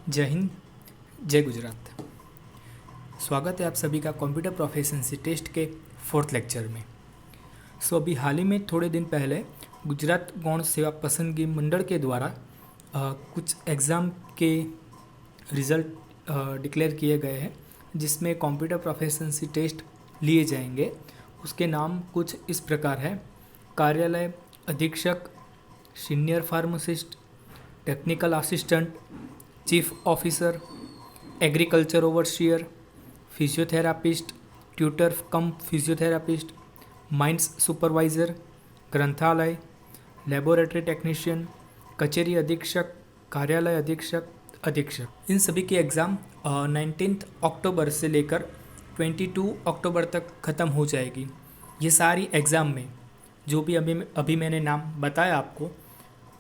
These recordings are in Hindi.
जय हिंद, जय गुजरात। स्वागत है आप सभी का कंप्यूटर प्रोफिशिएंसी टेस्ट के 4th लेक्चर में। अभी हाल ही में थोड़े दिन पहले गुजरात गौण सेवा पसंदगी मंडल के द्वारा कुछ एग्ज़ाम के रिज़ल्ट डिक्लेयर किए गए हैं, जिसमें कंप्यूटर प्रोफिशिएंसी टेस्ट लिए जाएंगे। उसके नाम कुछ इस प्रकार है: कार्यालय अधीक्षक, senior pharmacist, technical assistant, chief officer, agriculture overseer, physiotherapist, tutor cum physiotherapist, mines supervisor, ग्रंथालय, लेबोरेटरी टेक्नीशियन, कचेरी अधीक्षक, कार्यालय अधीक्षक। इन सभी की एग्ज़ाम 19 अक्टूबर से लेकर 22 अक्टूबर तक ख़त्म हो जाएगी। ये सारी एग्ज़ाम में जो भी अभी मैंने नाम बताया आपको,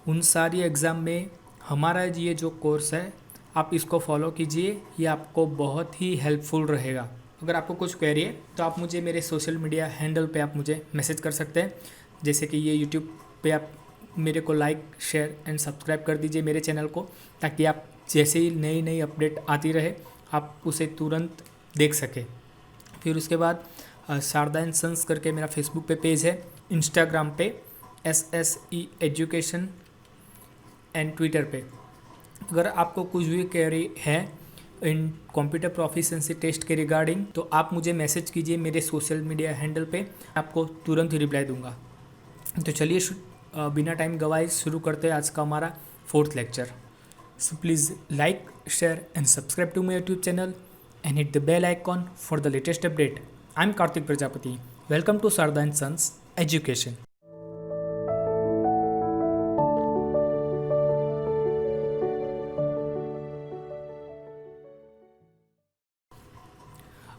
उन सारी एग्ज़ाम में हमारा ये जो कोर्स है, आप इसको फॉलो कीजिए। ये आपको बहुत ही हेल्पफुल रहेगा। अगर आपको कुछ क्वेरी है तो आप मुझे मेरे सोशल मीडिया हैंडल पे आप मुझे मैसेज कर सकते हैं। जैसे कि ये यूट्यूब पे आप मेरे को लाइक, शेयर एंड सब्सक्राइब कर दीजिए मेरे चैनल को, ताकि आप जैसे ही नई नई अपडेट आती रहे आप उसे तुरंत देख सकें। फिर उसके बाद शारदा एंड सन्स करके मेरा फेसबुक पे पेज है, इंस्टाग्राम पे SSE एजुकेशन एंड ट्विटर पे। अगर आपको कुछ भी क्वेरी है इन कंप्यूटर प्रोफिशिएंसी टेस्ट के रिगार्डिंग, तो आप मुझे मैसेज कीजिए मेरे सोशल मीडिया हैंडल पे, आपको तुरंत ही रिप्लाई दूंगा। तो चलिए बिना टाइम गवाए शुरू करते हैं आज का हमारा 4th लेक्चर। So please like, share and subscribe to my YouTube channel and hit the bell icon for the latest update. I am Kartik Prajapati. Welcome to Sharda and sons education.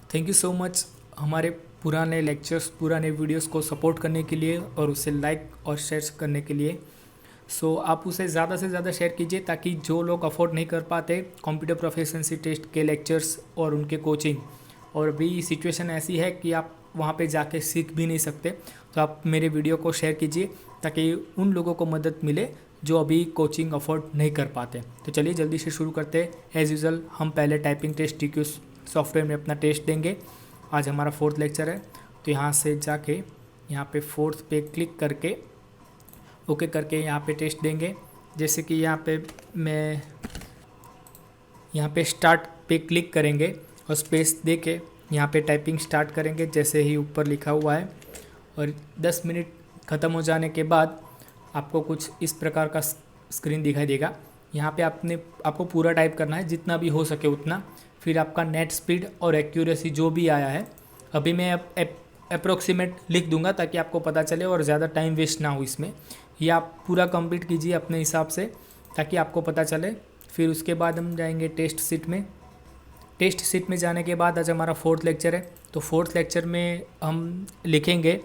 Thank you so much हमारे पुराने लेक्चर्स, पुराने वीडियोस को सपोर्ट करने के लिए और उसे लाइक और शेयर करने के लिए। आप उसे ज़्यादा से ज़्यादा शेयर कीजिए, ताकि जो लोग अफोर्ड नहीं कर पाते कंप्यूटर प्रोफिशिएंसी टेस्ट के लेक्चर्स और उनके कोचिंग, और अभी सिचुएशन ऐसी है कि आप वहाँ पे जाके सीख भी नहीं सकते, तो आप मेरे वीडियो को शेयर कीजिए ताकि उन लोगों को मदद मिले जो अभी कोचिंग अफोर्ड नहीं कर पाते। तो चलिए जल्दी से शुरू करते हैं। एज़ यूजुअल हम पहले टाइपिंग टेस्ट TQ सॉफ्टवेयर में अपना टेस्ट देंगे। आज हमारा 4th लेक्चर है, तो यहाँ से जाके यहाँ पे 4th पे क्लिक करके ओके करके यहाँ पे टेस्ट देंगे। जैसे कि यहाँ पे मैं यहाँ पे स्टार्ट पे क्लिक करेंगे और स्पेस दे के यहाँ पे टाइपिंग स्टार्ट करेंगे, जैसे ही ऊपर लिखा हुआ है। और 10 मिनट ख़त्म हो जाने के बाद आपको कुछ इस प्रकार का स्क्रीन दिखाई देगा। यहाँ पे आपको पूरा टाइप करना है, जितना भी हो सके उतना। फिर आपका नेट स्पीड और एक्यूरेसी जो भी आया है, अभी मैं अप्रोक्सीमेट लिख दूंगा ताकि आपको पता चले और ज़्यादा टाइम वेस्ट ना हो इसमें। ये आप पूरा कंप्लीट कीजिए अपने हिसाब से, ताकि आपको पता चले। फिर उसके बाद हम जाएंगे टेस्ट सीट में। टेस्ट सीट में जाने के बाद आज हमारा 4th लेक्चर है, तो 4th लेक्चर में हम लिखेंगे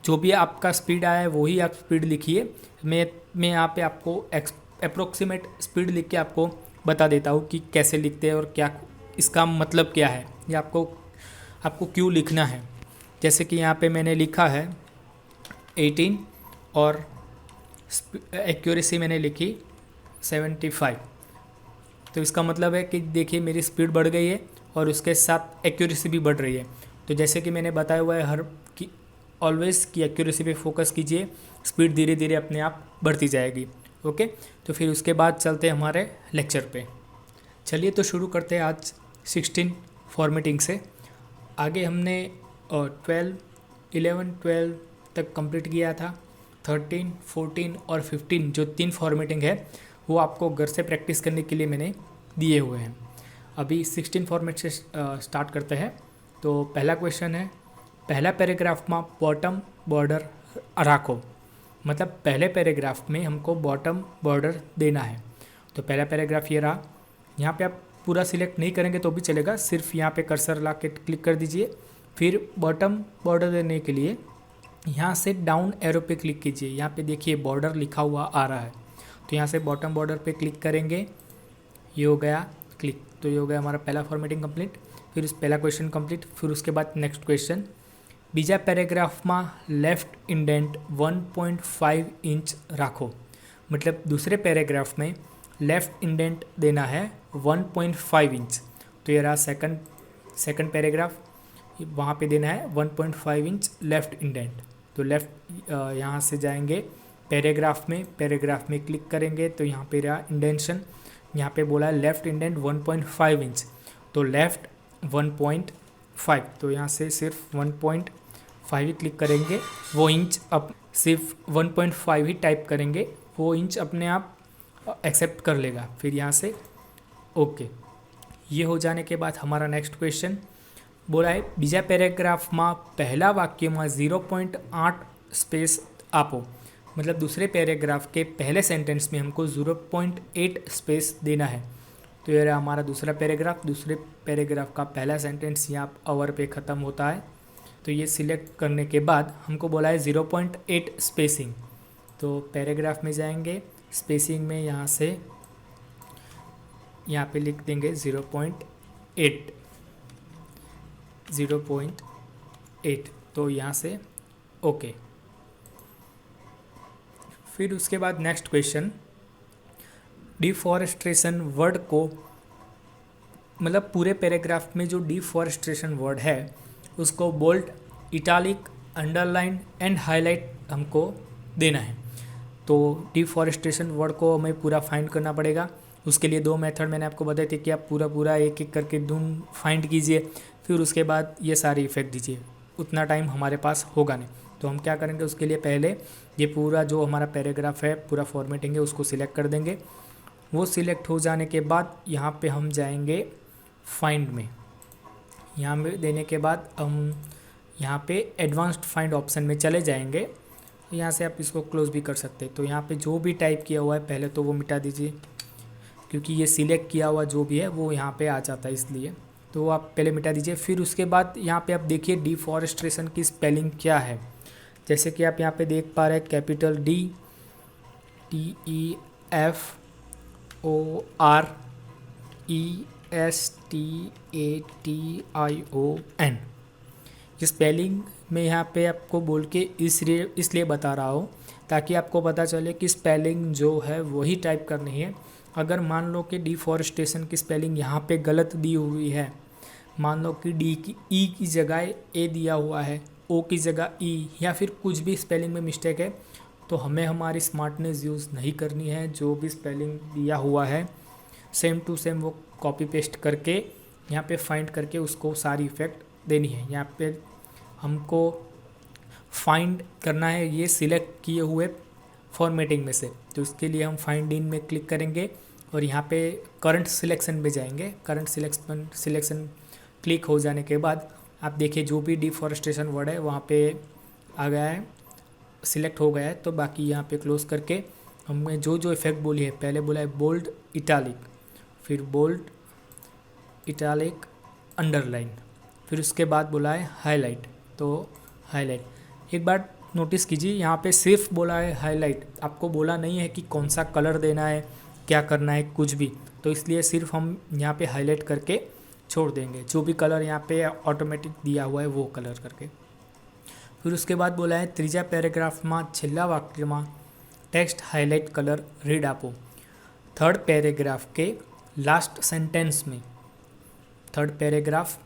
जो भी आपका स्पीड आया है वही आप स्पीड लिखिए। मैं यहाँ पे आपको अप्रोक्सीमेट स्पीड लिख के आपको बता देता हूँ कि कैसे लिखते हैं और क्या इसका मतलब क्या है, या आपको क्यों लिखना है। जैसे कि यहाँ पे मैंने लिखा है 18 और एक्यूरेसी मैंने लिखी 75। तो इसका मतलब है कि देखिए मेरी स्पीड बढ़ गई है और उसके साथ एक्यूरेसी भी बढ़ रही है। तो जैसे कि मैंने बताया हुआ है ऑलवेज़ कि एक्यूरेसी पे फोकस कीजिए, स्पीड धीरे धीरे अपने आप बढ़ती जाएगी। ओके, तो फिर उसके बाद चलते हैं हमारे लेक्चर पे। चलिए तो शुरू करते हैं आज 16 फॉर्मेटिंग से। आगे हमने 11, 12 तक कंप्लीट किया था। 13, 14 और 15 जो 3 फॉर्मेटिंग है वो आपको घर से प्रैक्टिस करने के लिए मैंने दिए हुए हैं। अभी 16 फॉर्मेट से स्टार्ट करते हैं। तो पहला क्वेश्चन है, पहला पैराग्राफ में बॉटम बॉर्डर रखो। मतलब पहले पैराग्राफ में हमको बॉटम बॉर्डर देना है। तो पहला पैराग्राफ ये रहा। यहाँ पे आप पूरा सिलेक्ट नहीं करेंगे तो भी चलेगा, सिर्फ यहाँ पे कर्सर ला के क्लिक कर दीजिए। फिर बॉटम बॉर्डर देने के लिए यहाँ से डाउन एरो पे क्लिक कीजिए। यहाँ पे देखिए बॉर्डर लिखा हुआ आ रहा है, तो यहाँ से बॉटम बॉर्डर पे क्लिक करेंगे। ये हो गया क्लिक, तो ये हो गया हमारा पहला फॉर्मेटिंग कंप्लीट। फिर उस पहला क्वेश्चन कंप्लीट। फिर उसके बाद नेक्स्ट क्वेश्चन, बीजा पैराग्राफ में लेफ्ट इंडेंट 1.5 इंच राखो। मतलब दूसरे पैराग्राफ में लेफ़्ट इंडेंट देना है 1.5 इंच। तो ये रहा सेकंड पैराग्राफ, वहाँ पे देना है 1.5 इंच लेफ़्ट इंडेंट। तो लेफ़्ट यहाँ से जाएंगे पैराग्राफ में क्लिक करेंगे तो यहाँ पे रहा इंडेंशन, यहाँ पे बोला है लेफ़्ट इंडेंट 1.5 इंच, तो लेफ़्ट 1.5, तो यहाँ से सिर्फ 1.5 ही क्लिक करेंगे, वो इंच अब सिर्फ 1.5 ही टाइप करेंगे, वो इंच अपने आप एक्सेप्ट कर लेगा। फिर यहाँ से ओके। ये हो जाने के बाद हमारा नेक्स्ट क्वेश्चन बोला है बीजा पैराग्राफ में पहला वाक्य में 0.8 स्पेस आपो, मतलब दूसरे पैराग्राफ के पहले सेंटेंस में हमको 0.8 स्पेस देना है। तो ये रहा हमारा दूसरा पैराग्राफ, दूसरे पैराग्राफ का पहला सेंटेंस यहाँ अवर पे ख़त्म होता है। तो ये सिलेक्ट करने के बाद हमको बोला है 0.8 स्पेसिंग, तो पैराग्राफ में जाएंगे, स्पेसिंग में यहाँ से यहाँ पे लिख देंगे 0.8, तो यहाँ से ओके। फिर उसके बाद नेक्स्ट क्वेश्चन, डिफॉरेस्टेशन वर्ड को, मतलब पूरे पैराग्राफ में जो डिफॉरेस्टेशन वर्ड है उसको bold, italic, underline and highlight हमको देना है। तो डिफॉरेस्टेशन वर्ड को हमें पूरा फाइंड करना पड़ेगा। उसके लिए 2 मेथड मैंने आपको बताए थे कि आप पूरा एक एक करके ढूंढ फाइंड कीजिए, फिर उसके बाद ये सारे इफेक्ट दीजिए, उतना टाइम हमारे पास होगा नहीं। तो हम क्या करेंगे, उसके लिए पहले ये पूरा जो हमारा पैराग्राफ है पूरा फॉर्मेटिंग है उसको सिलेक्ट कर देंगे। वो सिलेक्ट हो जाने के बाद यहाँ पे हम जाएंगे फाइंड में, यहाँ में देने के बाद हम यहाँ पे एडवांस्ड फाइंड ऑप्शन में चले जाएंगे। यहाँ से आप इसको क्लोज भी कर सकते हैं। तो यहाँ पे जो भी टाइप किया हुआ है पहले तो वो मिटा दीजिए, क्योंकि ये सिलेक्ट किया हुआ जो भी है वो यहाँ पे आ जाता है, इसलिए तो आप पहले मिटा दीजिए। फिर उसके बाद यहाँ पे आप देखिए डिफॉरेस्टेशन की स्पेलिंग क्या है। जैसे कि आप यहाँ पे देख पा रहे हैं, कैपिटल DEFORESTATION, ये स्पेलिंग मैं यहाँ पे आपको बोल के इसलिए बता रहा हूँ ताकि आपको पता चले कि स्पेलिंग जो है वही टाइप करनी है। अगर मान लो कि डिफॉरेस्टेशन की स्पेलिंग यहाँ पे गलत दी हुई है, मान लो कि ई की जगह ए दिया हुआ है, ओ की जगह ई, या फिर कुछ भी स्पेलिंग में मिस्टेक है, तो हमें हमारी स्मार्टनेस यूज़ नहीं करनी है। जो भी स्पेलिंग दिया हुआ है सेम टू सेम वो कॉपी पेस्ट करके यहाँ पे फाइंड करके उसको सारी इफ़ेक्ट देनी है। यहाँ पे हमको फाइंड करना है ये सिलेक्ट किए हुए फॉर्मेटिंग में से, तो उसके लिए हम फाइंड इन में क्लिक करेंगे और यहाँ पे करंट सिलेक्शन में जाएंगे। करंट सिलेक्शन क्लिक हो जाने के बाद आप देखिए जो भी डिफॉरेस्टेशन वर्ड है वहाँ पे आ गया है, सिलेक्ट हो गया है। तो बाकी यहाँ पे क्लोज करके हमने जो इफेक्ट बोली है, पहले बोला है बोल्ड इटालिक, फिर बोल्ड इटालिक अंडरलाइन, फिर उसके बाद बोला है हाईलाइट। तो हाईलाइट एक बार नोटिस कीजिए, यहाँ पे सिर्फ बोला है हाईलाइट, आपको बोला नहीं है कि कौन सा कलर देना है, क्या करना है, कुछ भी। तो इसलिए सिर्फ हम यहाँ पे हाईलाइट करके छोड़ देंगे, जो भी कलर यहाँ पे ऑटोमेटिक दिया हुआ है वो कलर करके। फिर उसके बाद बोला है तीजा पैराग्राफ में छेल्ला वाक्य में टेक्स्ट हाईलाइट कलर रीड आपो। थर्ड पैराग्राफ के लास्ट सेंटेंस में, थर्ड पैराग्राफ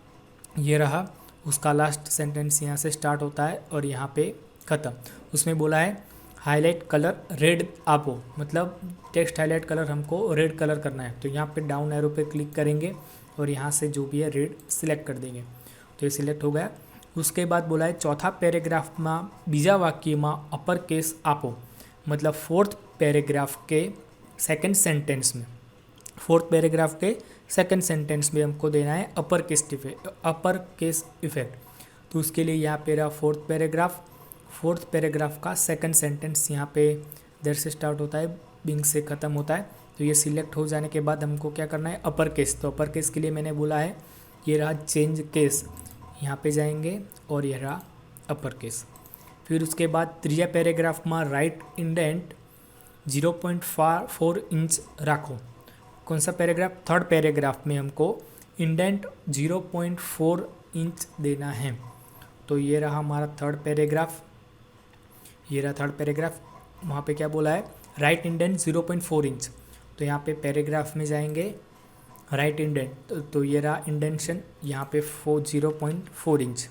ये रहा, उसका लास्ट सेंटेंस यहाँ से स्टार्ट होता है और यहाँ पे ख़त्म। उसमें बोला है हाईलाइट कलर रेड आपो, मतलब टेक्स्ट हाईलाइट कलर हमको रेड कलर करना है। तो यहाँ पे डाउन एरो पे क्लिक करेंगे और यहाँ से जो भी है रेड सिलेक्ट कर देंगे, तो ये सिलेक्ट हो गया। उसके बाद बोला है चौथा पैराग्राफ में बीजा वाक्य में अपर केस आपो, मतलब फोर्थ पैराग्राफ के सेकंड सेंटेंस में, फोर्थ पैराग्राफ के सेकंड सेंटेंस में हमको देना है अपर केस इफेक्ट। तो उसके लिए यहाँ पे रहा फोर्थ पैराग्राफ का सेकंड सेंटेंस यहाँ पे देर से स्टार्ट होता है, बिंग से ख़त्म होता है। तो ये सिलेक्ट हो जाने के बाद हमको क्या करना है अपर केस। तो अपर केस के लिए मैंने बोला है ये रहा चेंज केस, यहाँ पे जाएंगे और ये रहा अपर केस। फिर उसके बाद तीजा पैराग्राफ में राइट इंडेंट 0.4 इंच रखो। कौन सा पैराग्राफ? थर्ड पैराग्राफ में हमको इंडेंट 0.4 इंच देना है। तो ये रहा हमारा थर्ड पैराग्राफ, ये रहा थर्ड पैराग्राफ। वहाँ पे क्या बोला है राइट इंडेंट 0.4 इंच। तो यहाँ पे पैराग्राफ में जाएंगे, राइट इंडेंट, तो ये रहा इंडेंशन यहाँ पे 0.4 इंच,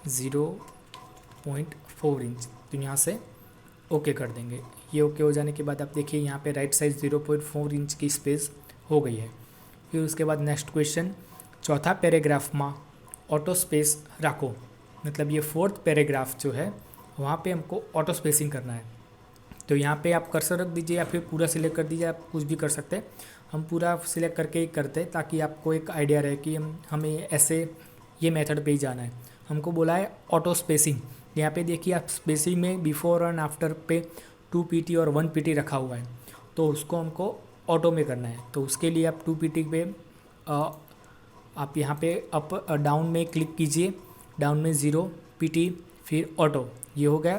0.4 इंच, तो यहाँ से ओके कर देंगे। ये ओके हो जाने के बाद आप देखिए यहाँ पे राइट साइड 0.4 इंच की स्पेस हो गई है। फिर उसके बाद नेक्स्ट क्वेश्चन, चौथा पैराग्राफ में ऑटो स्पेस रखो, मतलब ये फोर्थ पैराग्राफ जो है वहाँ पे हमको ऑटो स्पेसिंग करना है। तो यहाँ पे आप कर्सर रख दीजिए या फिर पूरा सिलेक्ट कर दीजिए, आप कुछ भी कर सकते हैं। हम पूरा सिलेक्ट करके ही करते हैं ताकि आपको एक आइडिया रहे कि हमें ऐसे ये मेथड पे ही जाना है। हमको बोला है ऑटो स्पेसिंग, यहाँ पे देखिए आप स्पेसिंग में बिफोर एंड आफ्टर पे 2 PT और 1 PT रखा हुआ है, तो उसको हमको ऑटो में करना है। तो उसके लिए आप 2 PT पे आप यहाँ पे अप डाउन में क्लिक कीजिए, डाउन में 0 PT फिर ऑटो, ये हो गया।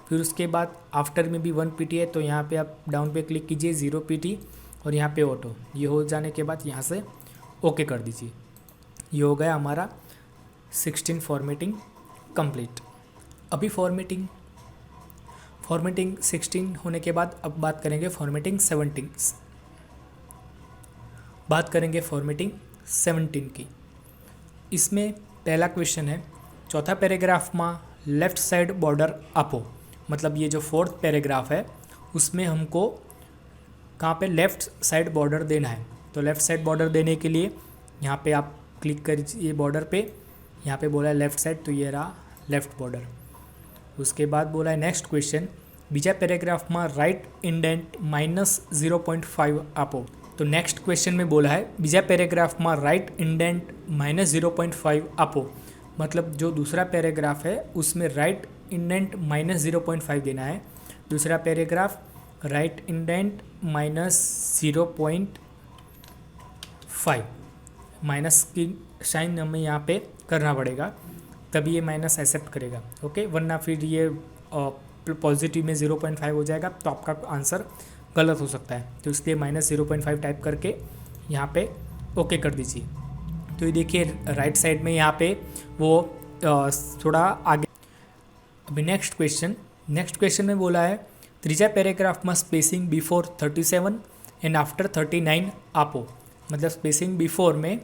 फिर उसके बाद आफ्टर में भी 1 PT है, तो यहाँ पे आप डाउन पे क्लिक कीजिए 0 PT और यहाँ पे ऑटो, ये हो जाने के बाद यहाँ से ओके कर दीजिए। ये हो गया हमारा 16 फॉर्मेटिंग कंप्लीट। अभी फॉर्मेटिंग 16 होने के बाद अब बात करेंगे फॉर्मेटिंग 17 की। इसमें पहला क्वेश्चन है, चौथा पैराग्राफ में लेफ़्ट साइड बॉर्डर आपो, मतलब ये जो फोर्थ पैराग्राफ है उसमें हमको कहाँ पे लेफ़्ट साइड बॉर्डर देना है। तो लेफ़्ट साइड बॉर्डर देने के लिए यहाँ पे आप क्लिक करिए बॉर्डर पे, यहाँ पे बोला है लेफ़्ट साइड, तो ये रहा लेफ़्ट बॉर्डर। उसके बाद बोला है नेक्स्ट क्वेश्चन, बीजा पैराग्राफ में राइट इंडेंट -0.5 आपो। तो नेक्स्ट क्वेश्चन में बोला है बीजा पैराग्राफ में राइट इंडेंट -0.5 आपो, मतलब जो दूसरा पैराग्राफ है उसमें राइट इंडेंट -0.5 देना है। दूसरा पैराग्राफ राइट इंडेंट -0.5, माइनस की साइन हमें यहाँ पे करना पड़ेगा, तभी ये माइनस एक्सेप्ट करेगा, ओके, वरना फिर ये पॉजिटिव में 0.5 हो जाएगा तो आपका आंसर गलत हो सकता है। तो इसलिए -0.5 टाइप करके यहाँ पे ओके कर दीजिए। तो ये देखिए राइट साइड में यहाँ पे वो थोड़ा आगे। अभी नेक्स्ट क्वेश्चन में बोला है तीजा पैराग्राफ में स्पेसिंग बिफोर 37 एंड आफ्टर 39 आपो, मतलब स्पेसिंग बिफोर में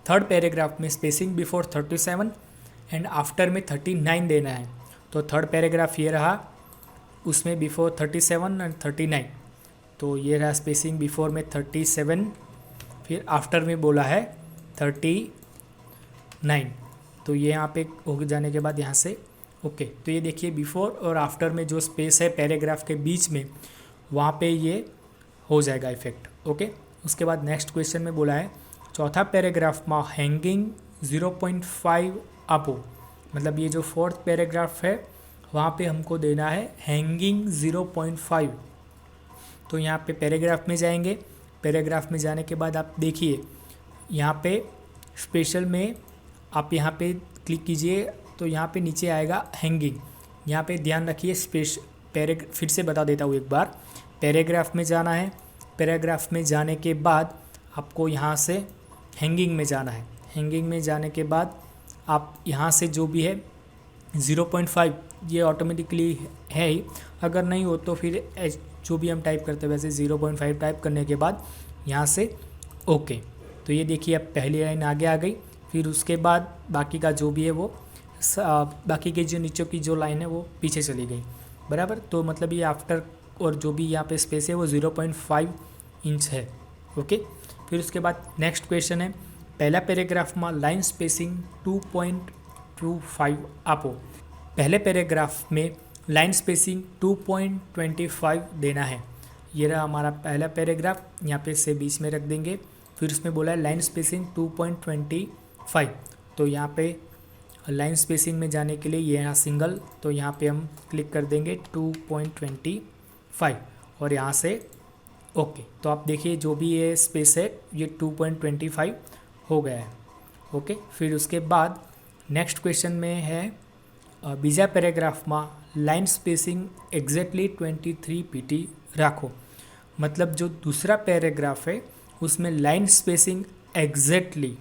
थर्ड पैराग्राफ में स्पेसिंग बिफोर 37 एंड आफ्टर में 39 देना है। तो थर्ड पैराग्राफ ये रहा, उसमें बिफोर 37 एंड 39, तो ये रहा स्पेसिंग बिफोर में 37, फिर आफ्टर में बोला है 39, तो ये यहाँ पे हो जाने के बाद यहाँ से ओके। तो ये देखिए बिफोर और आफ्टर में जो स्पेस है पैराग्राफ के बीच में, वहाँ पे ये हो जाएगा इफेक्ट, ओके। उसके बाद नेक्स्ट क्वेश्चन में बोला है चौथा पैराग्राफ में हैंगिंग 0.5 आपो, मतलब ये जो फोर्थ पैराग्राफ है वहाँ पे हमको देना है हैंगिंग 0.5। तो यहाँ पे पैराग्राफ में जाएंगे, पैराग्राफ में जाने के बाद आप देखिए यहाँ पे स्पेशल में आप यहाँ पे क्लिक कीजिए, तो यहाँ पे नीचे आएगा हैंगिंग। यहाँ पे ध्यान रखिए फिर से बता देता हूँ एक बार, पैराग्राफ में जाना है, पैराग्राफ में जाने के बाद आपको यहाँ से हैंगिंग में जाना है। हैंगिंग में जाने के बाद आप यहाँ से जो भी है 0.5 ये ऑटोमेटिकली है ही, अगर नहीं हो तो फिर जो भी हम टाइप करते हैं वैसे 0.5 टाइप करने के बाद यहाँ से ओके। तो ये देखिए अब पहली लाइन आगे आ गई, फिर उसके बाद बाकी का जो भी है वो बाकी के जो नीचे की जो लाइन है वो पीछे चली गई, बराबर। तो मतलब ये आफ्टर और जो भी यहाँ पे स्पेस है वो 0.5 इंच है, ओके। फिर उसके बाद नेक्स्ट क्वेश्चन है पहला पैराग्राफ में लाइन स्पेसिंग 2.25 आपो, पहले पैराग्राफ में लाइन स्पेसिंग 2.25 देना है। ये रहा हमारा पहला पैराग्राफ, यहाँ पे से बीच में रख देंगे। फिर उसमें बोला है लाइन स्पेसिंग 2.25, तो यहाँ पे लाइन स्पेसिंग में जाने के लिए ये यहाँ सिंगल, तो यहाँ पे हम क्लिक कर देंगे 2.25 और यहाँ से ओके। तो आप देखिए जो भी ये स्पेस है ये 2.25 हो गया है, ओके। फिर उसके बाद नेक्स्ट क्वेश्चन में है बीजा पैराग्राफ में लाइन स्पेसिंग एग्जैक्टली 23 PT रखो, मतलब जो दूसरा पैराग्राफ है उसमें लाइन स्पेसिंग एग्जैक्टली,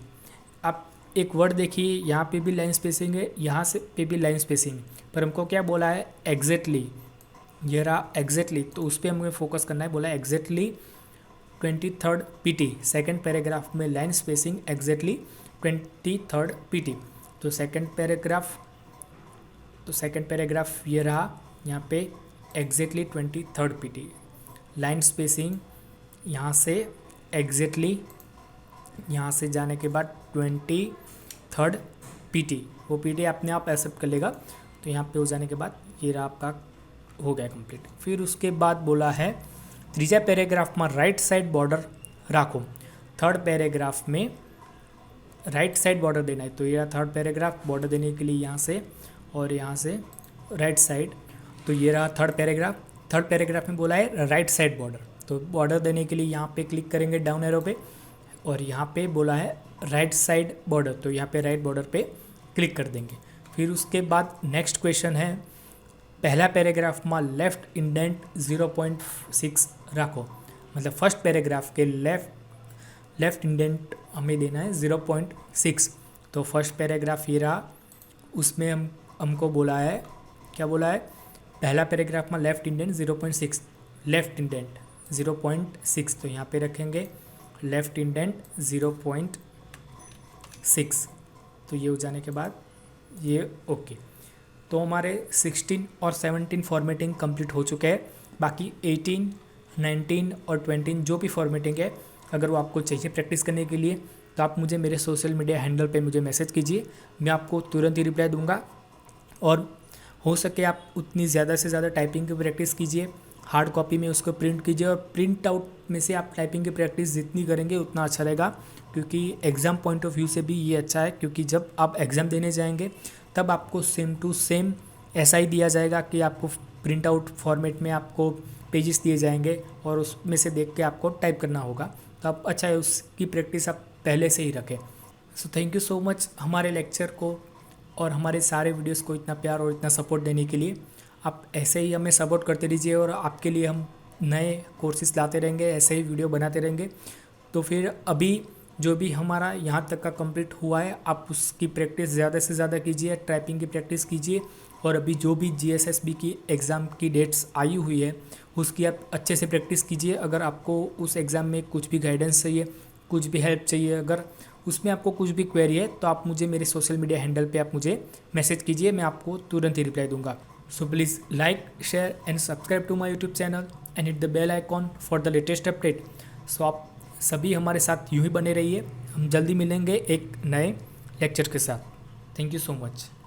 आप एक वर्ड देखिए यहाँ पे भी लाइन स्पेसिंग है, यहाँ से पे भी लाइन स्पेसिंग है, पर हमको क्या बोला है एग्जैक्टली, ये रहा एग्जैक्टली, तो उस पर हमें फोकस करना है। बोला exactly 23rd PT, second paragraph में line spacing exactly 23rd PT। तो सेकेंड पैराग्राफ ये रहा यहाँ पे exactly 23rd PT, line spacing यहाँ से एग्जैक्टली यहाँ से जाने के बाद 23rd PT, वो PT अपने आप एक्सेप्ट कर लेगा। तो यहाँ पे हो जाने के बाद ये रहा आपका हो गया कंप्लीट। फिर उसके बाद बोला है ત્રીજા પેરેગ્રાફમાં રાઈટ સાઈડ बॉर्डर રાખો। थर्ड पैराग्राफ में राइट साइड बॉर्डर देना है। तो ये थर्ड पैराग्राफ, बॉर्डर देने के लिए यहाँ से और यहाँ से राइट साइड। तो ये रहा थर्ड पैराग्राफ में बोला है राइट साइड बॉर्डर। तो बॉर्डर देने के लिए यहाँ पे क्लिक करेंगे डाउन एरो पे और यहाँ पे बोला है राइट साइड बॉर्डर। तो यहाँ पे राइट बॉर्डर पे क्लिक कर देंगे। फिर उसके बाद नेक्स्ट क्वेश्चन है पहला पैराग्राफ में लेफ्ट इंडेंट 0.6 रखो। मतलब फर्स्ट पैराग्राफ के लेफ्ट इंडेंट हमें देना है 0.6। तो फर्स्ट पैराग्राफ ये रहा, उसमें हमको बोला है, क्या बोला है, पहला पैराग्राफ में लेफ्ट इंडेंट 0.6, लेफ्ट इंडेंट 0.6। तो यहाँ पे रखेंगे लेफ्ट इंडेंट 0.6। तो ये हो जाने के बाद ये ओके। तो हमारे 16 और 17 फॉर्मेटिंग कंप्लीट हो चुके हैं। बाकी 18, 19 और 20 जो भी फॉर्मेटिंग है, अगर वो आपको चाहिए प्रैक्टिस करने के लिए तो आप मुझे मेरे सोशल मीडिया हैंडल पे मुझे मैसेज कीजिए, मैं आपको तुरंत ही रिप्लाई दूंगा। और हो सके आप उतनी ज़्यादा से ज़्यादा टाइपिंग की प्रैक्टिस कीजिए, हार्ड कॉपी में उसको प्रिंट कीजिए और प्रिंट आउट में से आप टाइपिंग की प्रैक्टिस जितनी करेंगे उतना अच्छा रहेगा। क्योंकि एग्ज़ाम पॉइंट ऑफ व्यू से भी ये अच्छा है, क्योंकि जब आप एग्ज़ाम देने जाएंगे तब आपको सेम टू सेम ऐसा ही दिया जाएगा कि आपको प्रिंट आउट फॉर्मेट में आपको पेजेस दिए जाएंगे और उसमें से देख के आपको टाइप करना होगा। तो आप अच्छा है उसकी प्रैक्टिस आप पहले से ही रखें। So thank you so much हमारे लेक्चर को और हमारे सारे वीडियोस को इतना प्यार और इतना सपोर्ट देने के लिए। आप ऐसे ही हमें सपोर्ट करते रहिए और आपके लिए हम नए कोर्सेज लाते रहेंगे, ऐसे ही वीडियो बनाते रहेंगे। तो फिर अभी जो भी हमारा यहाँ तक का कंप्लीट हुआ है, आप उसकी प्रैक्टिस ज़्यादा से ज़्यादा कीजिए, टाइपिंग की प्रैक्टिस कीजिए। और अभी जो भी GSSB की एग्ज़ाम की डेट्स आई हुई है उसकी आप अच्छे से प्रैक्टिस कीजिए। अगर आपको उस एग्ज़ाम में कुछ भी गाइडेंस चाहिए, कुछ भी हेल्प चाहिए, अगर उसमें आपको कुछ भी क्वेरी है तो आप मुझे मेरे सोशल मीडिया हैंडल पे आप मुझे मैसेज कीजिए, मैं आपको तुरंत ही रिप्लाई दूंगा। So please like, share and subscribe to my YouTube channel and hit the bell icon for the latest update. So आप सभी हमारे साथ यूँ ही बने रहिए। हम जल्दी मिलेंगे एक नए लेक्चर के साथ। Thank you so much.